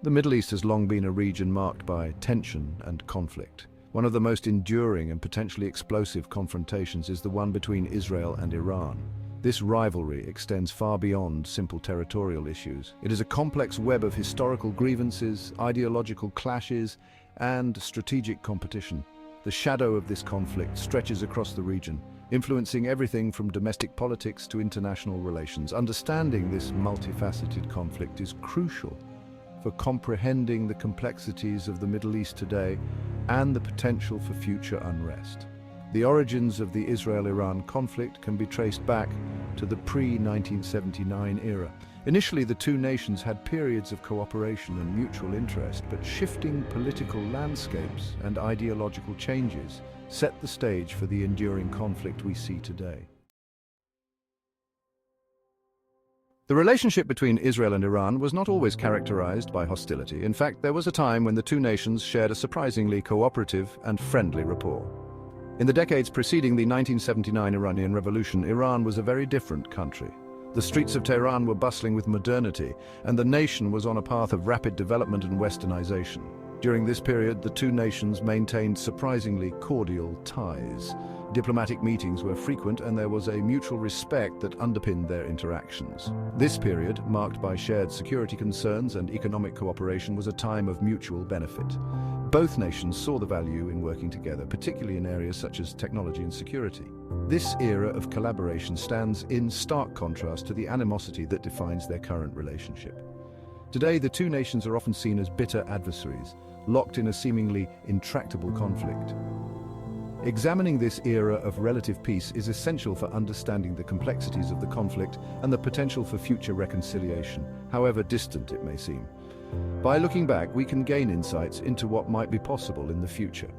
The Middle East has long been a region marked by tension and conflict. One of the most enduring and potentially explosive confrontations is the one between Israel and Iran. This rivalry extends far beyond simple territorial issues. It is a complex web of historical grievances, ideological clashes, and strategic competition. The shadow of this conflict stretches across the region, influencing everything from domestic politics to international relations. Understanding this multifaceted conflict is crucial for comprehending the complexities of the Middle East today and the potential for future unrest. The origins of the Israel-Iran conflict can be traced back to the pre-1979 era. Initially, the two nations had periods of cooperation and mutual interest, but shifting political landscapes and ideological changes set the stage for the enduring conflict we see today. The relationship between Israel and Iran was not always characterized by hostility. In fact, there was a time when the two nations shared a surprisingly cooperative and friendly rapport. In the decades preceding the 1979 Iranian Revolution, Iran was a very different country. The streets of Tehran were bustling with modernity, and the nation was on a path of rapid development and westernization. During this period, the two nations maintained surprisingly cordial ties. Diplomatic meetings were frequent, and there was a mutual respect that underpinned their interactions. This period, marked by shared security concerns and economic cooperation, was a time of mutual benefit. Both nations saw the value in working together, particularly in areas such as technology and security. This era of collaboration stands in stark contrast to the animosity that defines their current relationship. Today, the two nations are often seen as bitter adversaries, locked in a seemingly intractable conflict. Examining this era of relative peace is essential for understanding the complexities of the conflict and the potential for future reconciliation, however distant it may seem. By looking back, we can gain insights into what might be possible in the future.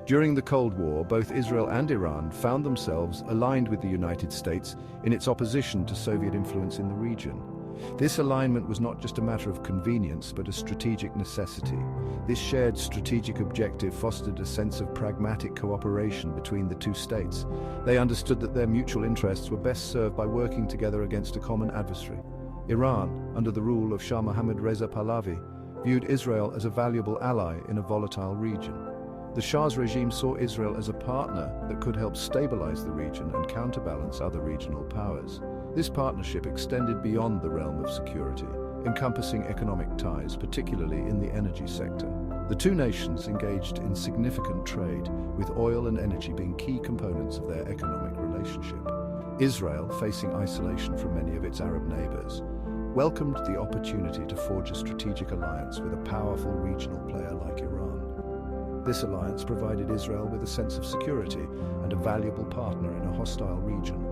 During the Cold War, both Israel and Iran found themselves aligned with the United States in its opposition to Soviet influence in the region. This alignment was not just a matter of convenience, but a strategic necessity. This shared strategic objective fostered a sense of pragmatic cooperation between the two states. They understood that their mutual interests were best served by working together against a common adversary. Iran, under the rule of Shah Mohammad Reza Pahlavi, viewed Israel as a valuable ally in a volatile region. The Shah's regime saw Israel as a partner that could help stabilize the region and counterbalance other regional powers. This partnership extended beyond the realm of security, encompassing economic ties, particularly in the energy sector. The two nations engaged in significant trade, with oil and energy being key components of their economic relationship. Israel, facing isolation from many of its Arab neighbors, welcomed the opportunity to forge a strategic alliance with a powerful regional player like Iran. This alliance provided Israel with a sense of security and a valuable partner in a hostile region.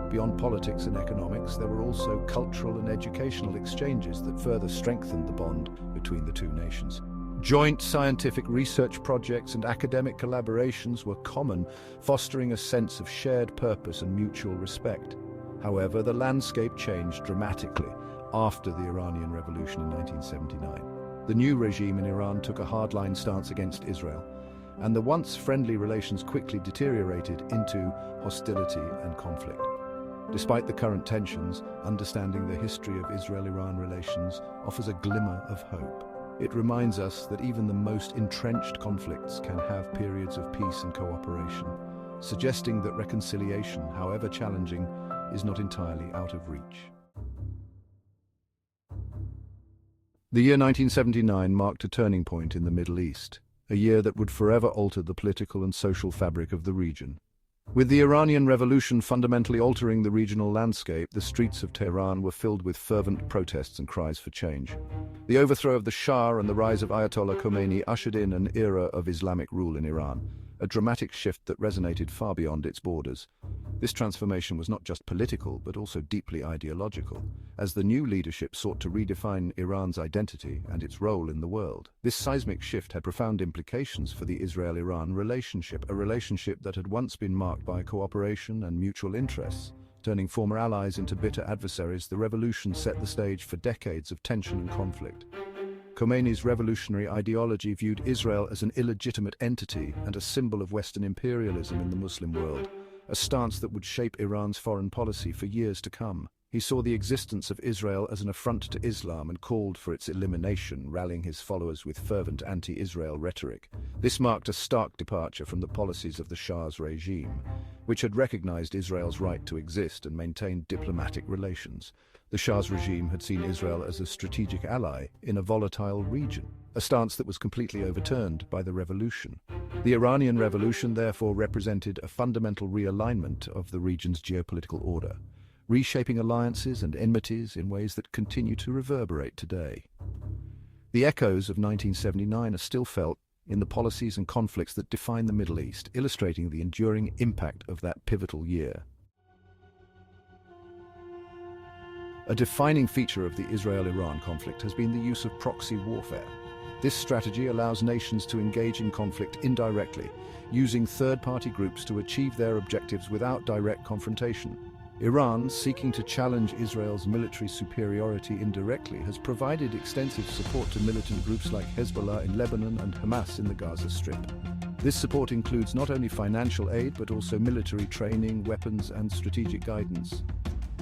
Beyond politics and economics, there were also cultural and educational exchanges that further strengthened the bond between the two nations. Joint scientific research projects and academic collaborations were common, fostering a sense of shared purpose and mutual respect. However, the landscape changed dramatically after the Iranian Revolution in 1979. The new regime in Iran took a hardline stance against Israel, and the once friendly relations quickly deteriorated into hostility and conflict. Despite the current tensions, understanding the history of Israel-Iran relations offers a glimmer of hope. It reminds us that even the most entrenched conflicts can have periods of peace and cooperation, suggesting that reconciliation, however challenging, is not entirely out of reach. The year 1979 marked a turning point in the Middle East, a year that would forever alter the political and social fabric of the region. With the Iranian Revolution fundamentally altering the regional landscape, the streets of Tehran were filled with fervent protests and cries for change. The overthrow of the Shah and the rise of Ayatollah Khomeini ushered in an era of Islamic rule in Iran, a dramatic shift that resonated far beyond its borders. This transformation was not just political, but also deeply ideological, as the new leadership sought to redefine Iran's identity and its role in the world. This seismic shift had profound implications for the Israel-Iran relationship, a relationship that had once been marked by cooperation and mutual interests. Turning former allies into bitter adversaries, the revolution set the stage for decades of tension and conflict. Khomeini's revolutionary ideology viewed Israel as an illegitimate entity and a symbol of Western imperialism in the Muslim world, a stance that would shape Iran's foreign policy for years to come. He saw the existence of Israel as an affront to Islam and called for its elimination, rallying his followers with fervent anti-Israel rhetoric. This marked a stark departure from the policies of the Shah's regime, which had recognized Israel's right to exist and maintain diplomatic relations. The Shah's regime had seen Israel as a strategic ally in a volatile region, a stance that was completely overturned by the revolution. The Iranian Revolution therefore represented a fundamental realignment of the region's geopolitical order, reshaping alliances and enmities in ways that continue to reverberate today. The echoes of 1979 are still felt in the policies and conflicts that define the Middle East, illustrating the enduring impact of that pivotal year. A defining feature of the Israel-Iran conflict has been the use of proxy warfare. This strategy allows nations to engage in conflict indirectly, using third-party groups to achieve their objectives without direct confrontation. Iran, seeking to challenge Israel's military superiority indirectly, has provided extensive support to militant groups like Hezbollah in Lebanon and Hamas in the Gaza Strip. This support includes not only financial aid but also military training, weapons, and strategic guidance.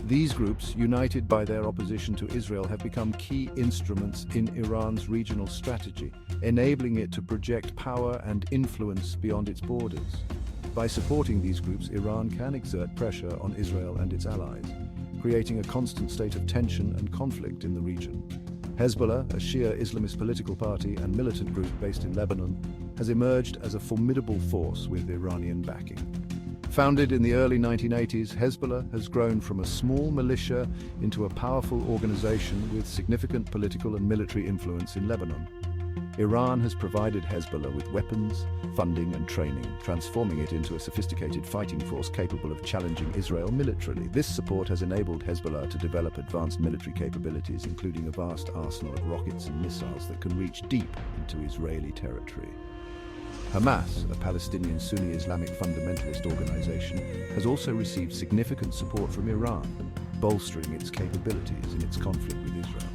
These groups, united by their opposition to Israel, have become key instruments in Iran's regional strategy, enabling it to project power and influence beyond its borders. By supporting these groups, Iran can exert pressure on Israel and its allies, creating a constant state of tension and conflict in the region. Hezbollah, a Shia Islamist political party and militant group based in Lebanon, has emerged as a formidable force with Iranian backing. Founded in the early 1980s, Hezbollah has grown from a small militia into a powerful organization with significant political and military influence in Lebanon. Iran has provided Hezbollah with weapons, funding and training, transforming it into a sophisticated fighting force capable of challenging Israel militarily. This support has enabled Hezbollah to develop advanced military capabilities, including a vast arsenal of rockets and missiles that can reach deep into Israeli territory. Hamas, a Palestinian Sunni Islamic fundamentalist organization, has also received significant support from Iran, bolstering its capabilities in its conflict with Israel.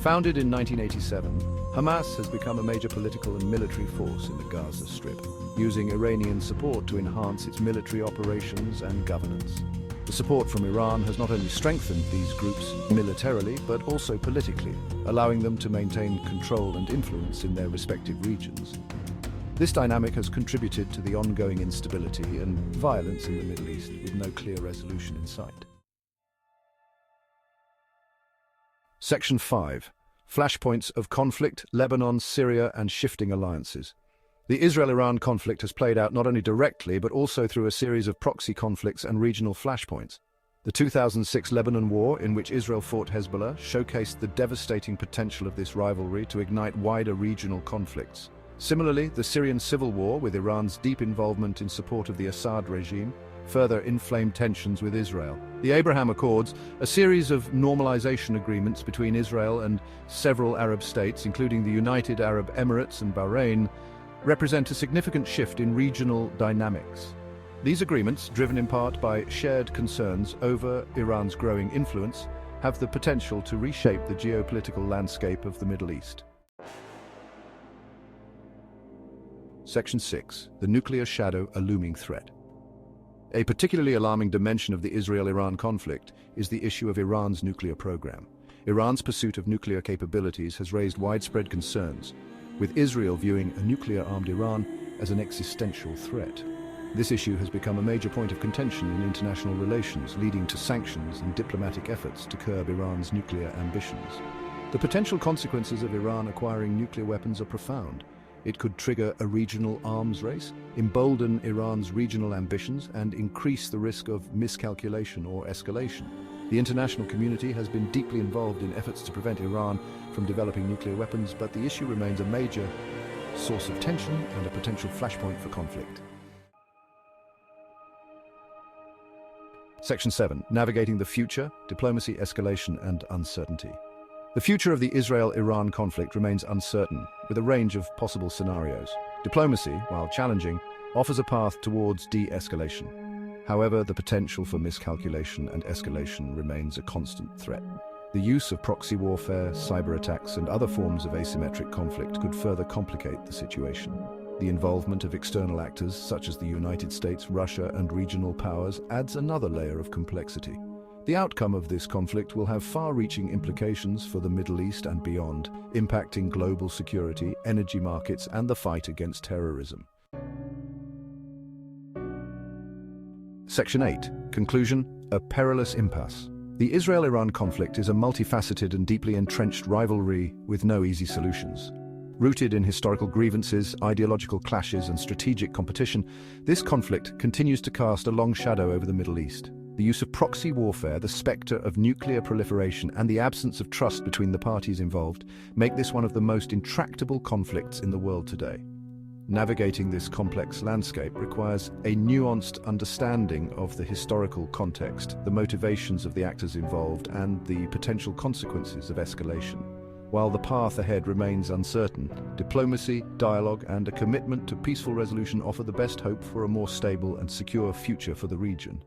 Founded in 1987, Hamas has become a major political and military force in the Gaza Strip, using Iranian support to enhance its military operations and governance. The support from Iran has not only strengthened these groups militarily, but also politically, allowing them to maintain control and influence in their respective regions. This dynamic has contributed to the ongoing instability and violence in the Middle East, with no clear resolution in sight. Section 5. Flashpoints of conflict, Lebanon, Syria, and shifting alliances. The Israel-Iran conflict has played out not only directly, but also through a series of proxy conflicts and regional flashpoints. The 2006 Lebanon War, in which Israel fought Hezbollah, showcased the devastating potential of this rivalry to ignite wider regional conflicts. Similarly, the Syrian civil war, with Iran's deep involvement in support of the Assad regime, further inflamed tensions with Israel. The Abraham Accords, a series of normalization agreements between Israel and several Arab states, including the United Arab Emirates and Bahrain, represent a significant shift in regional dynamics. These agreements, driven in part by shared concerns over Iran's growing influence, have the potential to reshape the geopolitical landscape of the Middle East. Section 6. The nuclear shadow, a looming threat. A particularly alarming dimension of the Israel-Iran conflict is the issue of Iran's nuclear program. Iran's pursuit of nuclear capabilities has raised widespread concerns, with Israel viewing a nuclear-armed Iran as an existential threat. This issue has become a major point of contention in international relations, leading to sanctions and diplomatic efforts to curb Iran's nuclear ambitions. The potential consequences of Iran acquiring nuclear weapons are profound. It could trigger a regional arms race, embolden Iran's regional ambitions, and increase the risk of miscalculation or escalation. The international community has been deeply involved in efforts to prevent Iran from developing nuclear weapons, but the issue remains a major source of tension and a potential flashpoint for conflict. Section 7. Navigating the future, diplomacy, escalation, and uncertainty. The future of the Israel-Iran conflict remains uncertain, with a range of possible scenarios. Diplomacy, while challenging, offers a path towards de-escalation. However, the potential for miscalculation and escalation remains a constant threat. The use of proxy warfare, cyber attacks, and other forms of asymmetric conflict could further complicate the situation. The involvement of external actors, such as the United States, Russia, and regional powers, adds another layer of complexity. The outcome of this conflict will have far-reaching implications for the Middle East and beyond, impacting global security, energy markets, and the fight against terrorism. Section 8. Conclusion: a perilous impasse. The Israel-Iran conflict is a multifaceted and deeply entrenched rivalry with no easy solutions. Rooted in historical grievances, ideological clashes, and strategic competition, this conflict continues to cast a long shadow over the Middle East. The use of proxy warfare, the specter of nuclear proliferation, and the absence of trust between the parties involved make this one of the most intractable conflicts in the world today. Navigating this complex landscape requires a nuanced understanding of the historical context, the motivations of the actors involved, and the potential consequences of escalation. While the path ahead remains uncertain, diplomacy, dialogue, and a commitment to peaceful resolution offer the best hope for a more stable and secure future for the region.